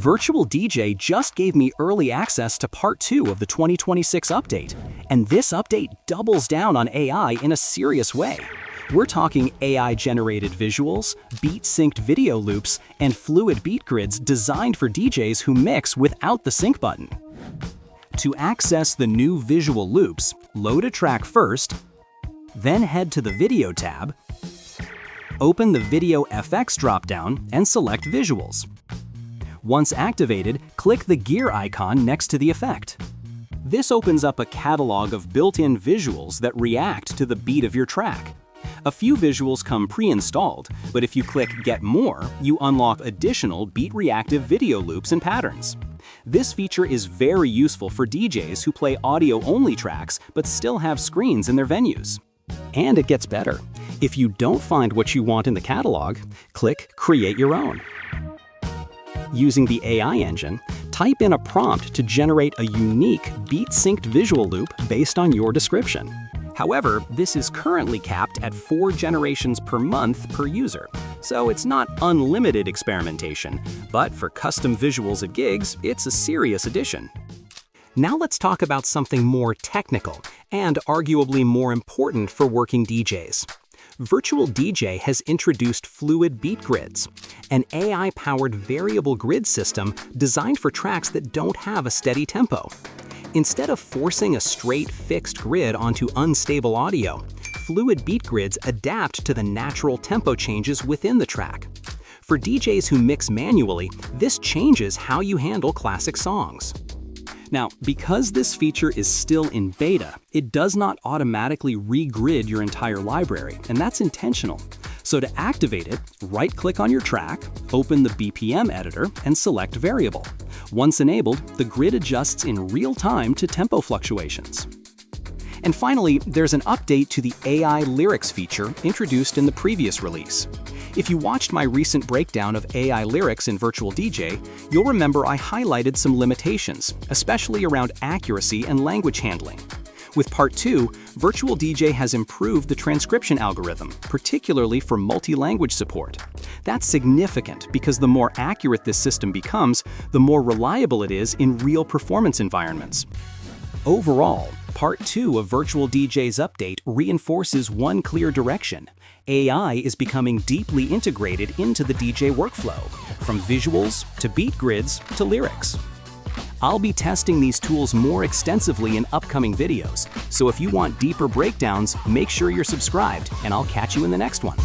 VirtualDJ just gave me early access to Part 2 of the 2026 update, and this update doubles down on AI in a serious way. We're talking AI-generated visuals, beat-synced video loops, and fluid beat grids designed for DJs who mix without the sync button. To access the new visual loops, load a track first, then head to the Video tab, open the Video FX dropdown, and select Visuals. Once activated, click the gear icon next to the effect. This opens up a catalog of built-in visuals that react to the beat of your track. A few visuals come pre-installed, but if you click Get More, you unlock additional beat-reactive video loops and patterns. This feature is very useful for DJs who play audio-only tracks but still have screens in their venues. And it gets better. If you don't find what you want in the catalog, click Create Your Own. Using the AI engine, type in a prompt to generate a unique beat-synced visual loop based on your description. However, this is currently capped at 4 generations per month per user, so it's not unlimited experimentation, but for custom visuals at gigs, it's a serious addition. Now let's talk about something more technical and arguably more important for working DJs. VirtualDJ has introduced fluid beat grids, an AI-powered variable grid system designed for tracks that don't have a steady tempo. Instead of forcing a straight, fixed grid onto unstable audio, fluid beat grids adapt to the natural tempo changes within the track. For DJs who mix manually, this changes how you handle classic songs. Now, because this feature is still in beta, it does not automatically re-grid your entire library, and that's intentional. So to activate it, right-click on your track, open the BPM editor, and select Variable. Once enabled, the grid adjusts in real time to tempo fluctuations. And finally, there's an update to the AI lyrics feature introduced in the previous release. If you watched my recent breakdown of AI lyrics in VirtualDJ, you'll remember I highlighted some limitations, especially around accuracy and language handling. With Part 2, VirtualDJ has improved the transcription algorithm, particularly for multi-language support. That's significant because the more accurate this system becomes, the more reliable it is in real performance environments. Overall, Part 2 of VirtualDJ's update reinforces one clear direction. AI is becoming deeply integrated into the DJ workflow, from visuals to beat grids to lyrics. I'll be testing these tools more extensively in upcoming videos, so if you want deeper breakdowns, make sure you're subscribed, and I'll catch you in the next one.